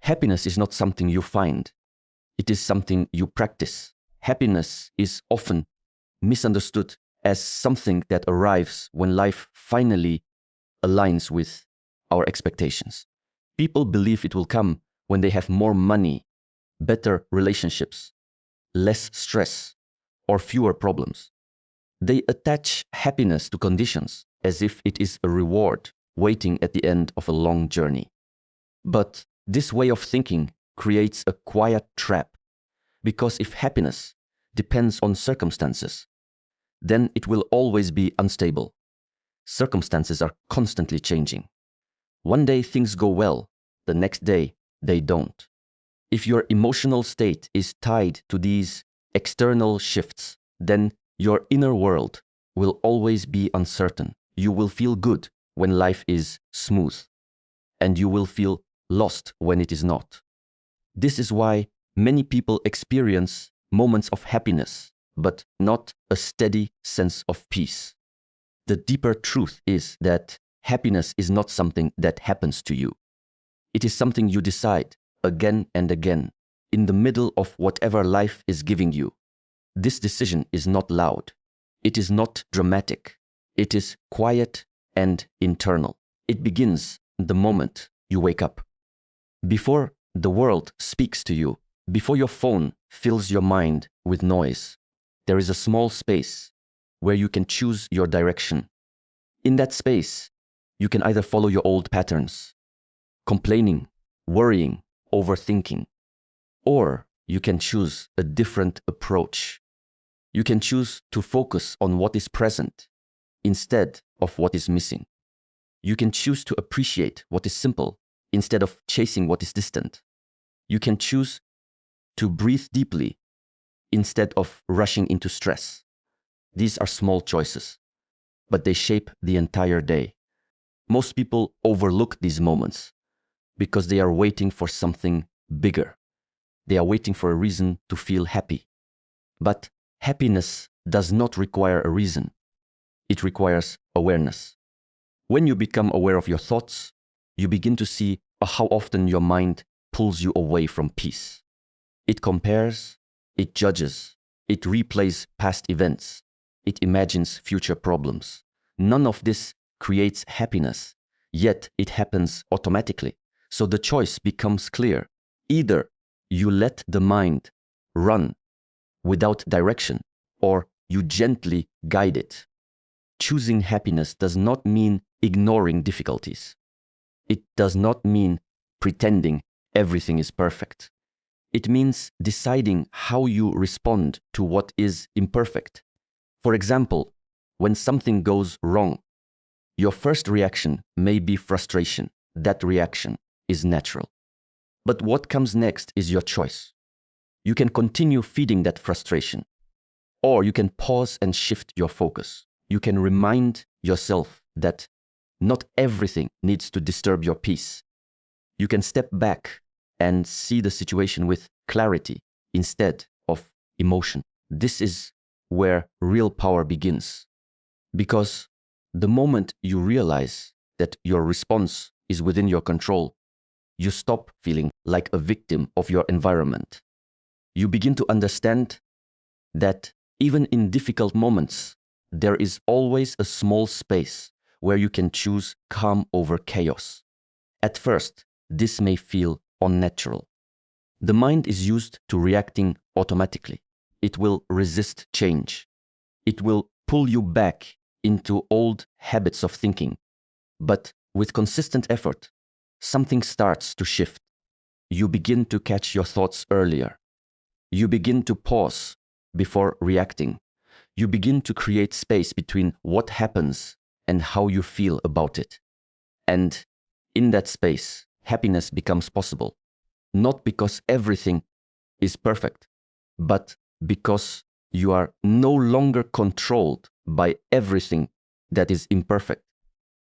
Happiness is not something you find. It is something you practice. Happiness is often misunderstood as something that arrives when life finally aligns with our expectations. People believe it will come when they have more money, better relationships, less stress, or fewer problems. They attach happiness to conditions as if it is a reward waiting at the end of a long journey. But this way of thinking creates a quiet trap, because if happiness depends on circumstances, then it will always be unstable. Circumstances are constantly changing. One day things go well, the next day they don't. If your emotional state is tied to these external shifts, then your inner world will always be uncertain. You will feel good when life is smooth, and you will feel lost when it is not. This is why many people experience moments of happiness, but not a steady sense of peace. The deeper truth is that happiness is not something that happens to you. It is something you decide again and again in the middle of whatever life is giving you. This decision is not loud. It is not dramatic. It is quiet and internal. It begins the moment you wake up. Before the world speaks to you, before your phone fills your mind with noise, there is a small space where you can choose your direction. In that space, you can either follow your old patterns, complaining, worrying, overthinking, or you can choose a different approach. You can choose to focus on what is present instead of what is missing. You can choose to appreciate what is simple instead of chasing what is distant. You can choose to breathe deeply instead of rushing into stress. These are small choices, but they shape the entire day. Most people overlook these moments because they are waiting for something bigger. They are waiting for a reason to feel happy. But happiness does not require a reason. It requires awareness. When you become aware of your thoughts, you begin to see how often your mind pulls you away from peace. It compares, it judges, it replays past events, it imagines future problems. None of this creates happiness, yet it happens automatically. So the choice becomes clear. Either you let the mind run without direction, or you gently guide it. Choosing happiness does not mean ignoring difficulties. It does not mean pretending everything is perfect. It means deciding how you respond to what is imperfect. For example, when something goes wrong, your first reaction may be frustration. That reaction is natural. But what comes next is your choice. You can continue feeding that frustration, or you can pause and shift your focus. You can remind yourself that not everything needs to disturb your peace. You can step back and see the situation with clarity instead of emotion. This is where real power begins. Because the moment you realize that your response is within your control, you stop feeling like a victim of your environment. You begin to understand that even in difficult moments, there is always a small space where you can choose calm over chaos. At first, this may feel unnatural. The mind is used to reacting automatically. It will resist change. It will pull you back into old habits of thinking. But with consistent effort, something starts to shift. You begin to catch your thoughts earlier. You begin to pause before reacting. You begin to create space between what happens and how you feel about it. And in that space, happiness becomes possible. Not because everything is perfect, but because you are no longer controlled by everything that is imperfect.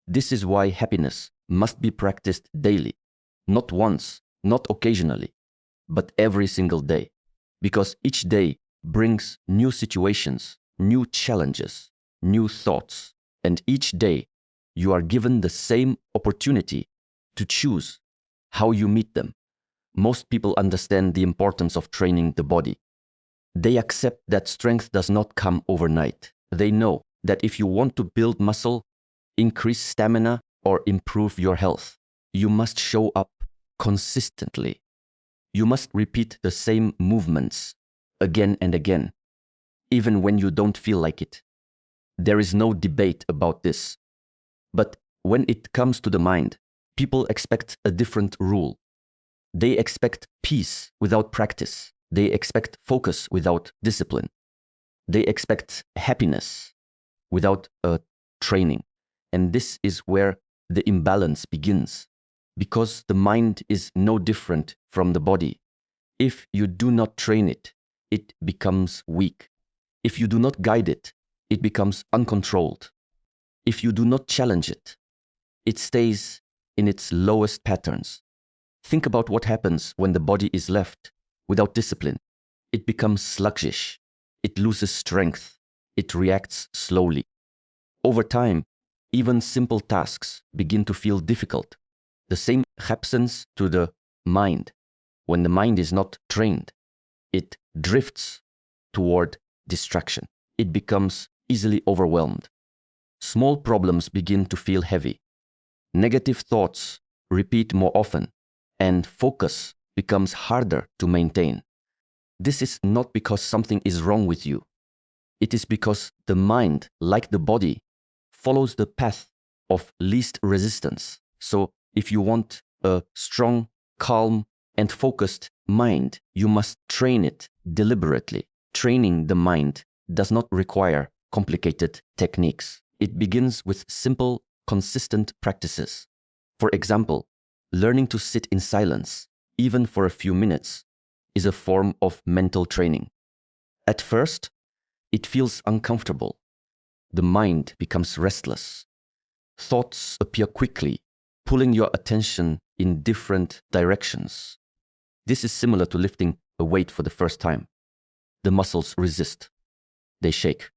This is why happiness must be practiced daily, not once, not occasionally, but every single day. Because each day brings new situations, new challenges, new thoughts, and each day you are given the same opportunity to choose how you meet them. most people understand the importance of training the body. They accept that strength does not come overnight. They know that if you want to build muscle, increase stamina, or improve your health, you must show up consistently. You must repeat the same movements again and again, even when you don't feel like it. There is no debate about this. But when it comes to the mind, people expect a different rule. They expect peace without practice. They expect focus without discipline. They expect happiness without a training. And this is where the imbalance begins, because the mind is no different from the body. If you do not train it, it becomes weak. If you do not guide it, it becomes uncontrolled. If you do not challenge it, it stays in its lowest patterns. Think about what happens when the body is left without discipline. It becomes sluggish. It loses strength. It reacts slowly. Over time, even simple tasks begin to feel difficult. The same happens to the mind. When the mind is not trained, it drifts toward distraction. It becomes easily overwhelmed. Small problems begin to feel heavy. Negative thoughts repeat more often, and focus becomes harder to maintain. This is not because something is wrong with you. It is because the mind, like the body, follows the path of least resistance. So if you want a strong, calm, and focused mind, you must train it deliberately. Training the mind does not require complicated techniques. It begins with simple, consistent practices. For example, learning to sit in silence, even for a few minutes, is a form of mental training. At first, it feels uncomfortable. The mind becomes restless. Thoughts appear quickly, pulling your attention in different directions. This is similar to lifting a weight for the first time. The muscles resist. They shake.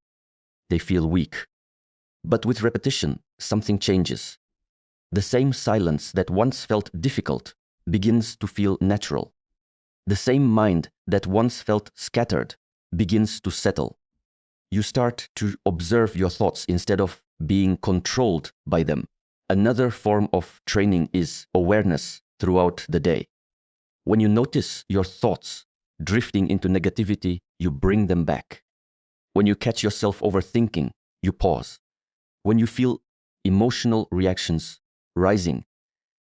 They feel weak. But with repetition, something changes. The same silence that once felt difficult begins to feel natural. The same mind that once felt scattered begins to settle. You start to observe your thoughts instead of being controlled by them. Another form of training is awareness throughout the day. When you notice your thoughts drifting into negativity, you bring them back. When you catch yourself overthinking, you pause. When you feel emotional reactions rising,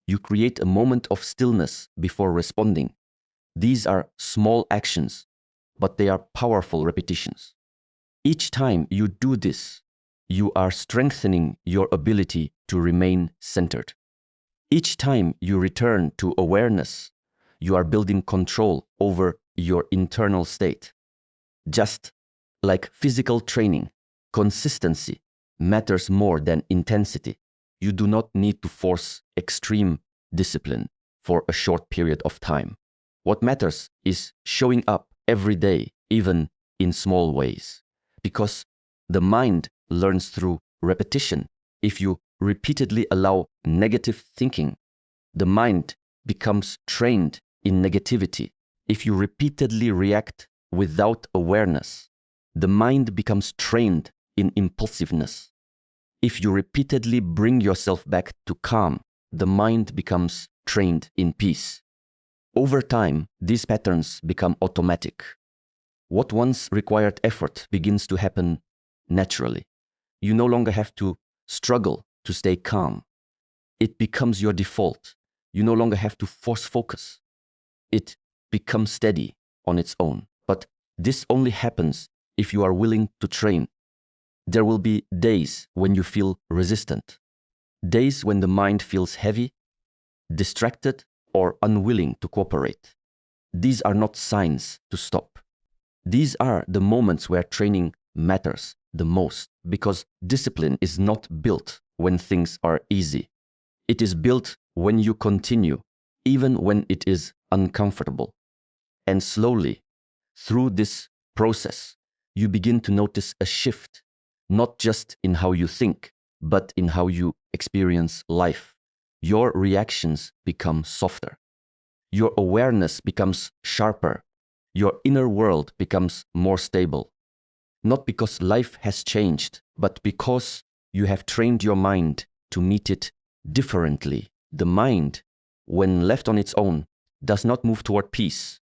you create a moment of stillness before responding. These are small actions, but they are powerful repetitions. Each time you do this, you are strengthening your ability to remain centered. Each time you return to awareness, you are building control over your internal state. Just like physical training, consistency matters more than intensity. You do not need to force extreme discipline for a short period of time. What matters is showing up every day, even in small ways. Because the mind learns through repetition. If you repeatedly allow negative thinking, the mind becomes trained in negativity. If you repeatedly react without awareness, the mind becomes trained in impulsiveness. If you repeatedly bring yourself back to calm, the mind becomes trained in peace. Over time, these patterns become automatic. What once required effort begins to happen naturally. You no longer have to struggle to stay calm. It becomes your default. You no longer have to force focus. It becomes steady on its own. But this only happens if you are willing to train. There will be days when you feel resistant, days when the mind feels heavy, distracted, or unwilling to cooperate. These are not signs to stop. These are the moments where training matters the most, because discipline is not built when things are easy. It is built when you continue, even when it is uncomfortable. And slowly, through this process, you begin to notice a shift, not just in how you think, but in how you experience life. Your reactions become softer. your awareness becomes sharper. Your inner world becomes more stable. Not because life has changed, but because you have trained your mind to meet it differently. The mind, when left on its own, does not move toward peace.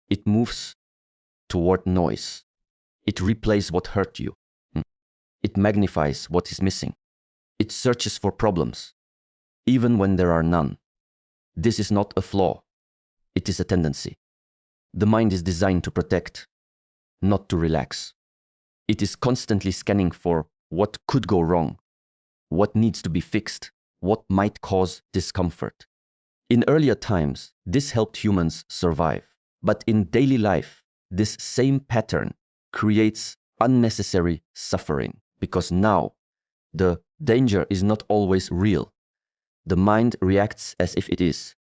It moves toward noise. It replays what hurt you. It magnifies what is missing. It searches for problems, even when there are none. This is not a flaw. It is a tendency. The mind is designed to protect, not to relax. It is constantly scanning for what could go wrong, what needs to be fixed, what might cause discomfort. In earlier times, this helped humans survive. But in daily life, this same pattern creates unnecessary suffering because now the danger is not always real. The mind reacts as if it is.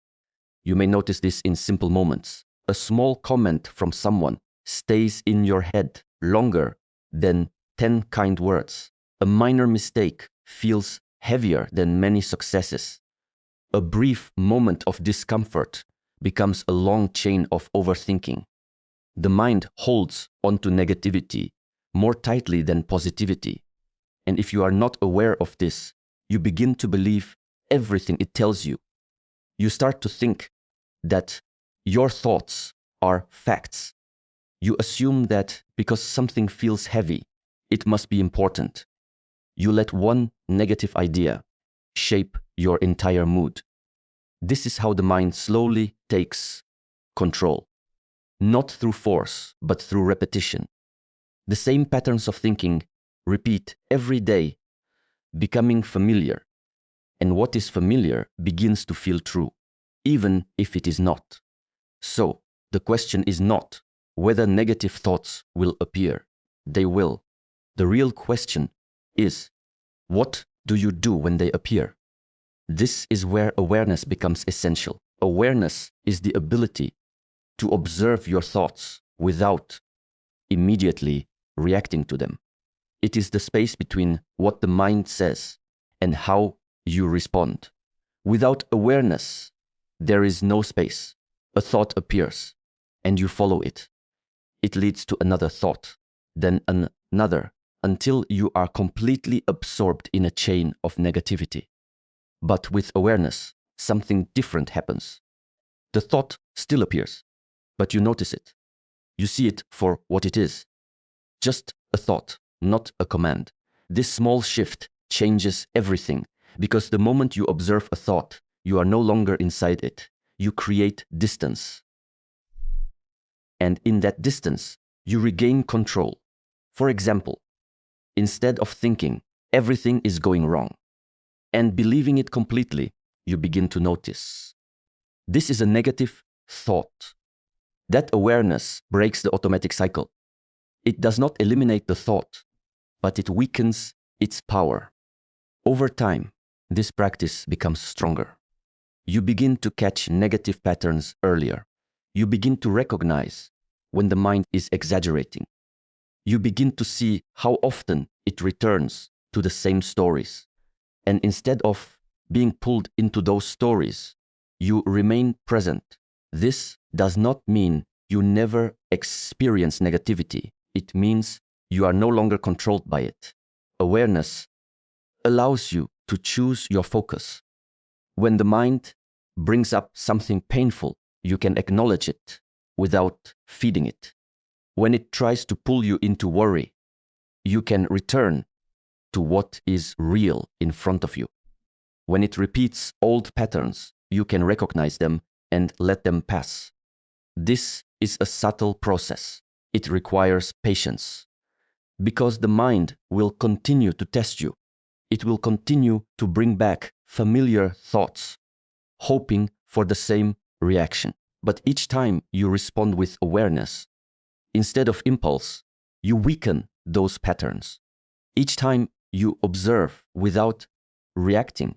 You may notice this in simple moments. A small comment from someone stays in your head longer than 10 kind words. A minor mistake feels heavier than many successes. A brief moment of discomfort becomes a long chain of overthinking. The mind holds onto negativity more tightly than positivity. And if you are not aware of this, you begin to believe everything it tells you. You start to think that your thoughts are facts. You assume that because something feels heavy, it must be important. You let one negative idea shape your entire mood. This is how the mind slowly takes control, not through force, but through repetition. The same patterns of thinking repeat every day, becoming familiar. And what is familiar begins to feel true, even if it is not. So, the question is not whether negative thoughts will appear. They will. The real question is, what do you do when they appear? This is where awareness becomes essential. Awareness is the ability to observe your thoughts without immediately reacting to them. It is the space between what the mind says and how you respond. Without awareness, there is no space. A thought appears, and you follow it. It leads to another thought, then another, until you are completely absorbed in a chain of negativity. But with awareness, something different happens. The thought still appears, but you notice it. You see it for what it is. Just a thought, not a command. This small shift changes everything, because the moment you observe a thought, you are no longer inside it. You create distance. And in that distance, you regain control. For example, instead of thinking everything is going wrong and believing it completely, you begin to notice. This is a negative thought. That awareness breaks the automatic cycle. It does not eliminate the thought, but it weakens its power. Over time, this practice becomes stronger. You begin to catch negative patterns earlier. You begin to recognize when the mind is exaggerating. You begin to see how often it returns to the same stories. And instead of being pulled into those stories, you remain present. This does not mean you never experience negativity. It means you are no longer controlled by it. Awareness allows you to choose your focus. When the mind brings up something painful, you can acknowledge it without feeding it. When it tries to pull you into worry, you can return to what is real in front of you. When it repeats old patterns, you can recognize them and let them pass. This is a subtle process. It requires patience, because the mind will continue to test you. It will continue to bring back familiar thoughts, hoping for the same reaction. But each time you respond with awareness, instead of impulse, you weaken those patterns. Each time you observe without reacting,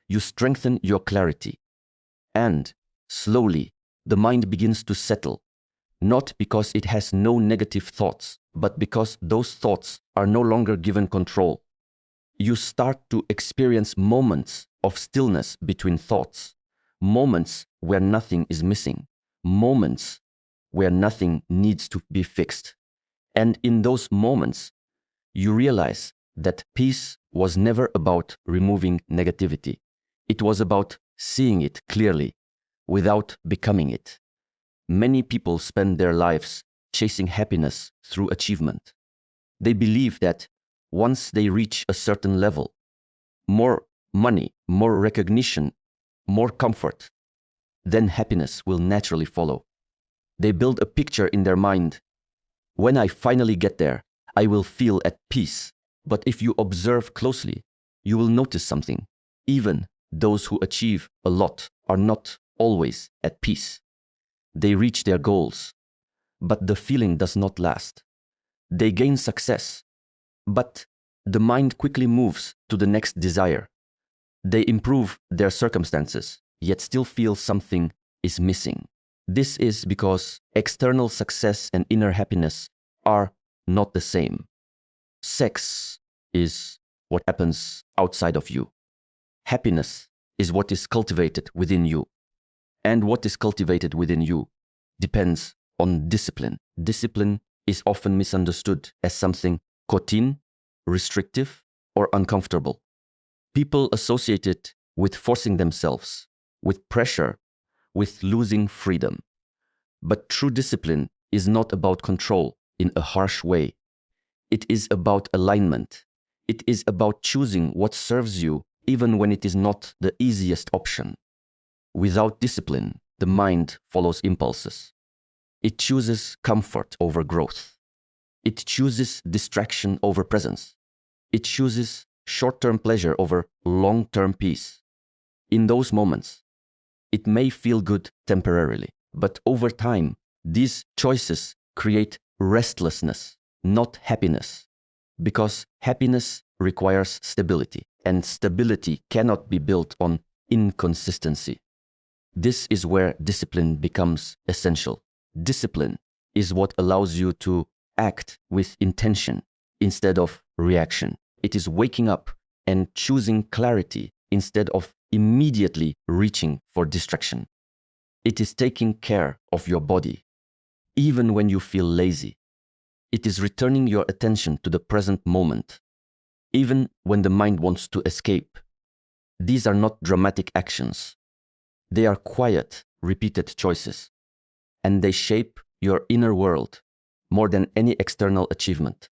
you strengthen your clarity. And slowly, the mind begins to settle, not because it has no negative thoughts, but because those thoughts are no longer given control. You start to experience moments of stillness between thoughts, moments where nothing is missing, moments where nothing needs to be fixed. And in those moments, you realize that peace was never about removing negativity. It was about seeing it clearly without becoming it. Many people spend their lives chasing happiness through achievement. They believe that once they reach a certain level, more money, more recognition, more comfort, then happiness will naturally follow. They build a picture in their mind. When I finally get there, I will feel at peace. But if you observe closely, you will notice something. Even those who achieve a lot are not always at peace. They reach their goals, but the feeling does not last. They gain success, but the mind quickly moves to the next desire. They improve their circumstances, yet still feel something is missing. This is because external success and inner happiness are not the same. Sex is what happens outside of you. Happiness is what is cultivated within you. And what is cultivated within you depends on discipline. Discipline is often misunderstood as something routine, restrictive, or uncomfortable. People associate it with forcing themselves, with pressure, with losing freedom. But true discipline is not about control in a harsh way. It is about alignment. It is about choosing what serves you even when it is not the easiest option. Without discipline, the mind follows impulses. It chooses comfort over growth. It chooses distraction over presence. It chooses short-term pleasure over long-term peace. In those moments, it may feel good temporarily, but over time, these choices create restlessness, not happiness. Because happiness requires stability, and stability cannot be built on inconsistency. This is where discipline becomes essential. Discipline is what allows you to act with intention instead of reaction. It is waking up and choosing clarity instead of immediately reaching for distraction. It is taking care of your body, even when you feel lazy. It is returning your attention to the present moment, even when the mind wants to escape. These are not dramatic actions. They are quiet, repeated choices, and they shape your inner world more than any external achievement.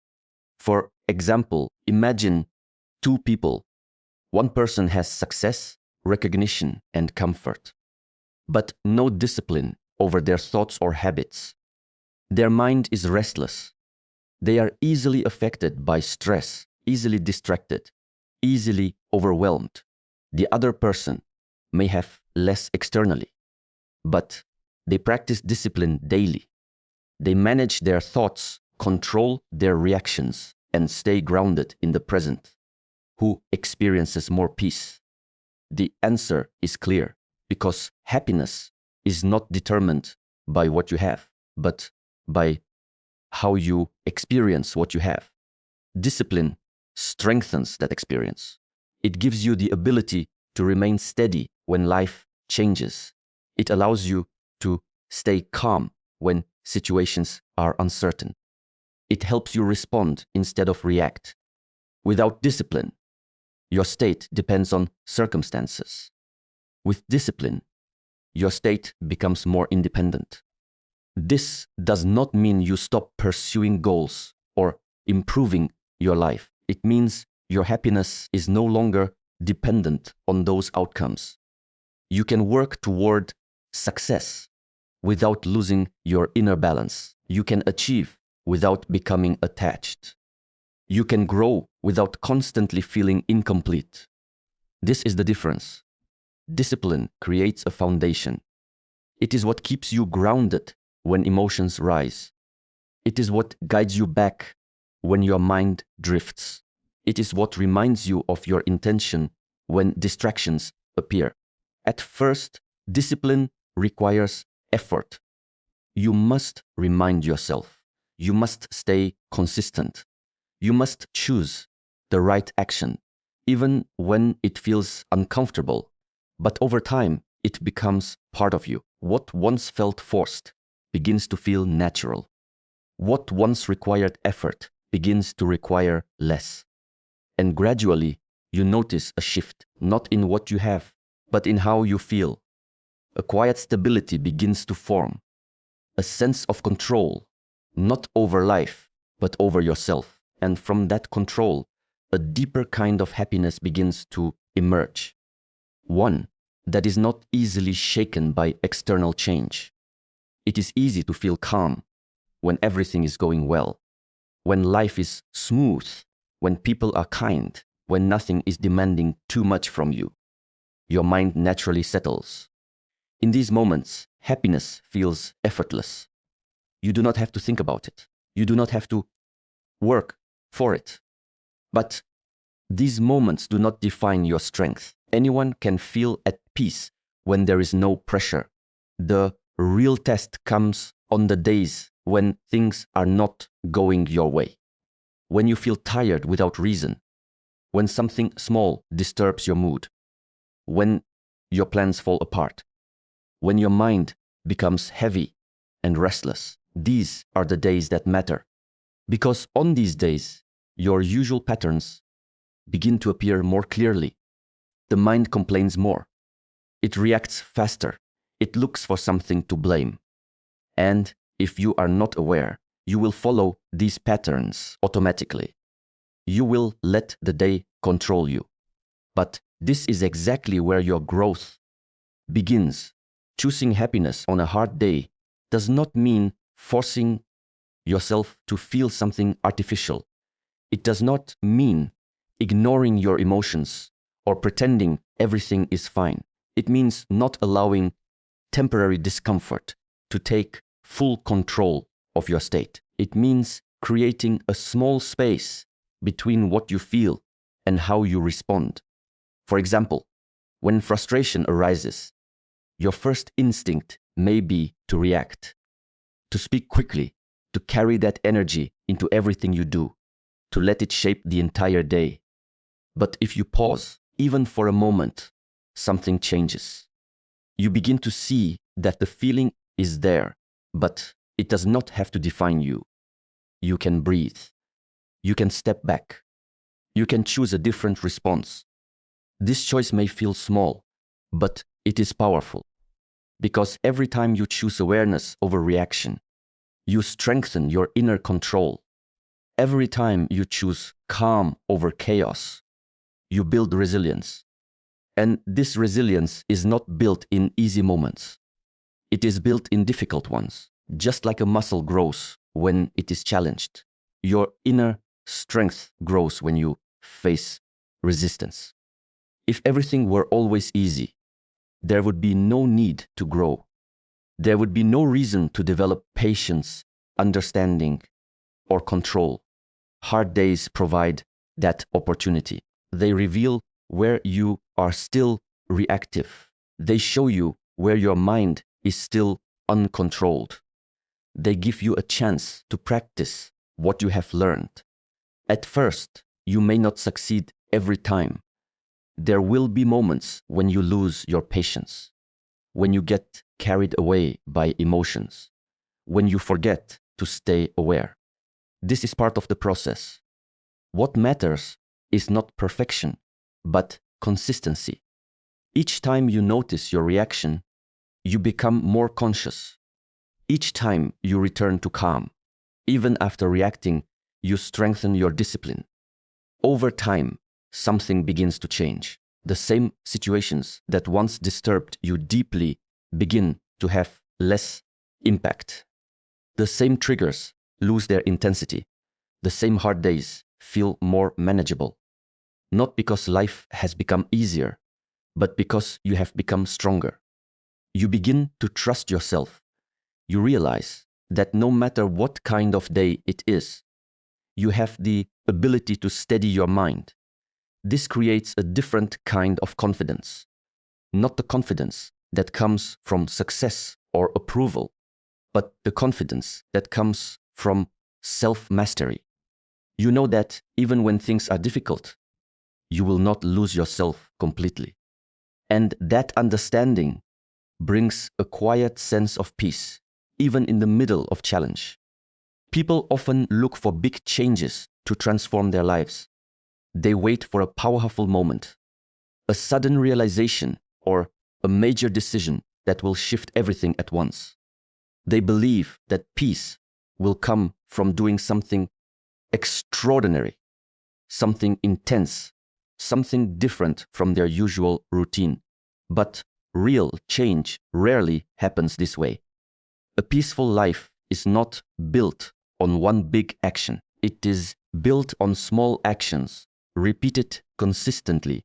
For example, imagine two people. One person has success, recognition, and comfort, but no discipline over their thoughts or habits. Their mind is restless. They are easily affected by stress, easily distracted, easily overwhelmed. The other person may have less externally, but they practice discipline daily. They manage their thoughts, control their reactions, and stay grounded in the present. Who experiences more peace? The answer is clear, because happiness is not determined by what you have, but by how you experience what you have. Discipline strengthens that experience. It gives you the ability to remain steady when life changes. It allows you to stay calm when situations are uncertain. It helps you respond instead of react. Without discipline, your state depends on circumstances. With discipline, your state becomes more independent. This does not mean you stop pursuing goals or improving your life. It means your happiness is no longer dependent on those outcomes. You can work toward success without losing your inner balance. You can achieve without becoming attached. You can grow without constantly feeling incomplete. This is the difference. Discipline creates a foundation. It is what keeps you grounded when emotions rise. It is what guides you back when your mind drifts. It is what reminds you of your intention when distractions appear. At first, discipline requires effort. You must remind yourself. You must stay consistent. You must choose the right action, even when it feels uncomfortable. But over time, it becomes part of you. What once felt forced begins to feel natural. What once required effort begins to require less. And gradually, you notice a shift, not in what you have, but in how you feel. A quiet stability begins to form, a sense of control, not over life, but over yourself. And from that control, a deeper kind of happiness begins to emerge. One that is not easily shaken by external change. It is easy to feel calm when everything is going well, when life is smooth, when people are kind, when nothing is demanding too much from you. Your mind naturally settles. In these moments, happiness feels effortless. You do not have to think about it. You do not have to work for it. But these moments do not define your strength. Anyone can feel at peace when there is no pressure. The real test comes on the days when things are not going your way. When you feel tired without reason. When something small disturbs your mood. When your plans fall apart. When your mind becomes heavy and restless. These are the days that matter. Because on these days, your usual patterns begin to appear more clearly. The mind complains more. It reacts faster. It looks for something to blame. And if you are not aware, you will follow these patterns automatically. You will let the day control you. But this is exactly where your growth begins. Choosing happiness on a hard day does not mean forcing yourself to feel something artificial. It does not mean ignoring your emotions or pretending everything is fine. It means not allowing temporary discomfort to take full control of your state. It means creating a small space between what you feel and how you respond. For example, when frustration arises, your first instinct may be to react, to speak quickly, to carry that energy into everything you do, to let it shape the entire day. But if you pause, even for a moment, something changes. You begin to see that the feeling is there, but it does not have to define you. You can breathe. You can step back. You can choose a different response. This choice may feel small, but it is powerful. Because every time you choose awareness over reaction, you strengthen your inner control. Every time you choose calm over chaos, you build resilience. And this resilience is not built in easy moments. It is built in difficult ones, just like a muscle grows when it is challenged. Your inner strength grows when you face resistance. If everything were always easy, there would be no need to grow. There would be no reason to develop patience, understanding, or control. Hard days provide that opportunity. They reveal where you are still reactive. They show you where your mind is still uncontrolled. They give you a chance to practice what you have learned. At first, you may not succeed every time. There will be moments when you lose your patience, when you get carried away by emotions, when you forget to stay aware. This is part of the process. What matters is not perfection, but consistency. Each time you notice your reaction, you become more conscious. Each time you return to calm. Even after reacting, you strengthen your discipline. Over time, something begins to change. The same situations that once disturbed you deeply begin to have less impact. The same triggers lose their intensity. The same hard days feel more manageable. Not because life has become easier, but because you have become stronger. You begin to trust yourself. You realize that no matter what kind of day it is, you have the ability to steady your mind. This creates a different kind of confidence. Not the confidence that comes from success or approval, but the confidence that comes from self-mastery. You know that even when things are difficult, you will not lose yourself completely. And that understanding brings a quiet sense of peace, even in the middle of challenge. People often look for big changes to transform their lives. They wait for a powerful moment, a sudden realization, or a major decision that will shift everything at once. They believe that peace will come from doing something extraordinary, something intense, something different from their usual routine. But real change rarely happens this way. A peaceful life is not built on one big action. It is built on small actions, repeated consistently.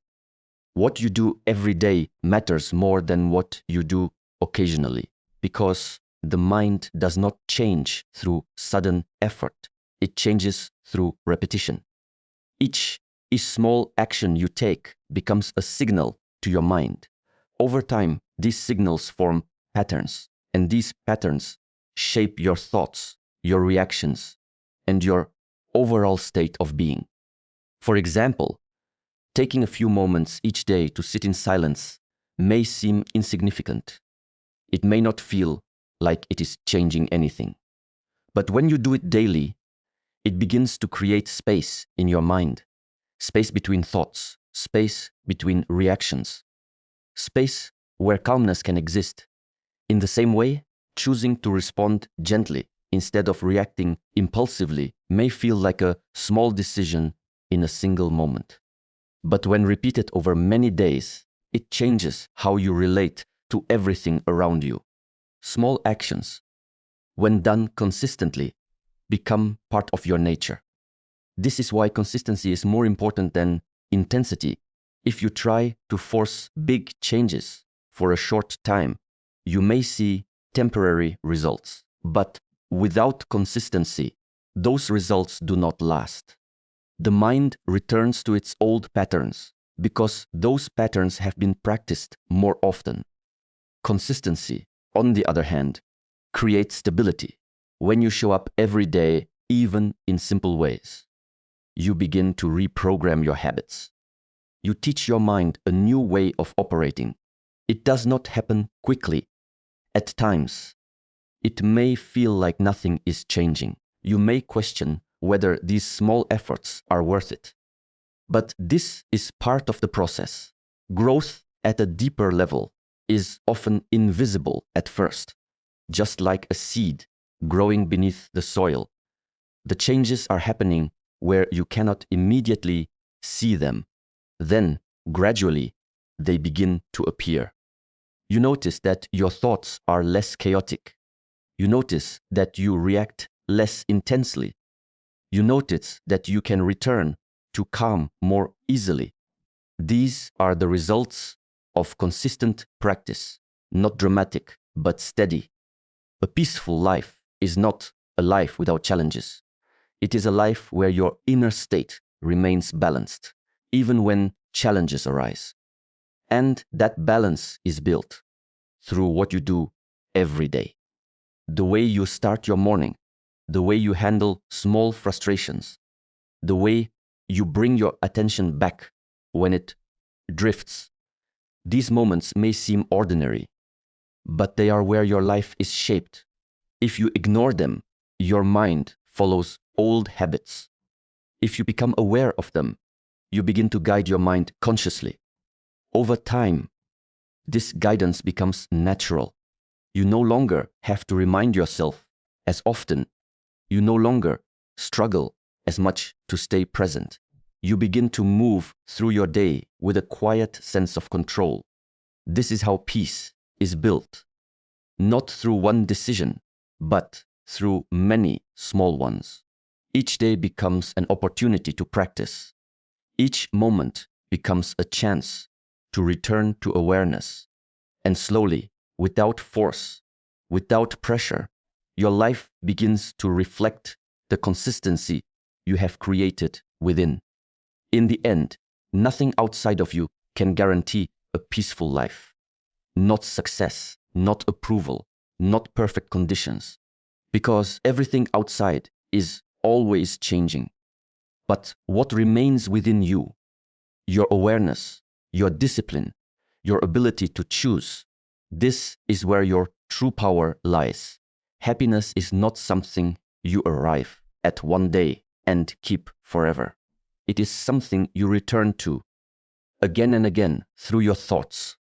What you do every day matters more than what you do occasionally, because the mind does not change through sudden effort. It changes through repetition. Each small action you take becomes a signal to your mind. Over time, these signals form patterns, and these patterns shape your thoughts, your reactions, and your overall state of being. For example, taking a few moments each day to sit in silence may seem insignificant. It may not feel like it is changing anything. But when you do it daily, it begins to create space in your mind, space between thoughts, space between reactions, space where calmness can exist. In the same way, choosing to respond gently instead of reacting impulsively may feel like a small decision in a single moment. But when repeated over many days, it changes how you relate to everything around you. Small actions, when done consistently, become part of your nature. This is why consistency is more important than intensity. If you try to force big changes for a short time, you may see temporary results. But without consistency, those results do not last. The mind returns to its old patterns because those patterns have been practiced more often. Consistency, on the other hand, creates stability. When you show up every day, even in simple ways, you begin to reprogram your habits. You teach your mind a new way of operating. It does not happen quickly. At times, it may feel like nothing is changing. You may question whether these small efforts are worth it. But this is part of the process. Growth at a deeper level is often invisible at first, just like a seed growing beneath the soil. The changes are happening where you cannot immediately see them. Then, gradually, they begin to appear. You notice that your thoughts are less chaotic. You notice that you react less intensely. You notice that you can return to calm more easily. These are the results of consistent practice, not dramatic, but steady. A peaceful life is not a life without challenges. It is a life where your inner state remains balanced, even when challenges arise. And that balance is built through what you do every day. The way you start your morning, the way you handle small frustrations, the way you bring your attention back when it drifts. These moments may seem ordinary, but they are where your life is shaped. If you ignore them, your mind follows old habits. If you become aware of them, you begin to guide your mind consciously. Over time, this guidance becomes natural. You no longer have to remind yourself as often. You no longer struggle as much to stay present. You begin to move through your day with a quiet sense of control. This is how peace is built, not through one decision, but through many small ones. Each day becomes an opportunity to practice. Each moment becomes a chance to return to awareness. And slowly, without force, without pressure, your life begins to reflect the consistency you have created within. In the end, nothing outside of you can guarantee a peaceful life. Not success, not approval, not perfect conditions. Because everything outside is always changing. But what remains within you, your awareness, your discipline, your ability to choose, This is where your true power lies. Happiness is not something you arrive at one day and keep forever. It is something you return to again and again through your thoughts,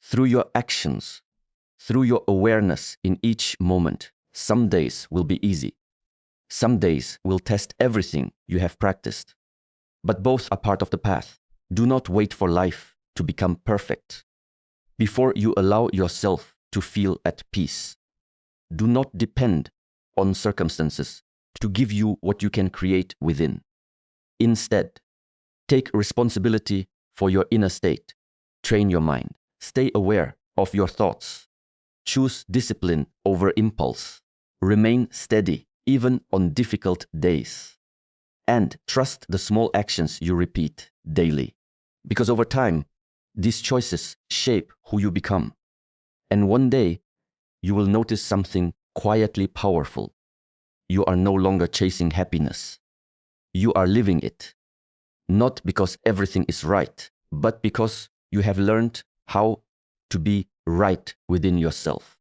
through your actions, through your awareness in each moment. Some days will be easy. Some days will test everything you have practiced. But both are part of the path. Do not wait for life to become perfect before you allow yourself to feel at peace. Do not depend on circumstances to give you what you can create within. Instead, take responsibility for your inner state. Train your mind. Stay aware of your thoughts. Choose discipline over impulse. Remain steady even on difficult days. And trust the small actions you repeat daily. Because over time, these choices shape who you become. And one day, you will notice something quietly powerful. You are no longer chasing happiness. You are living it. Not because everything is right, but because you have learned how to be right within yourself.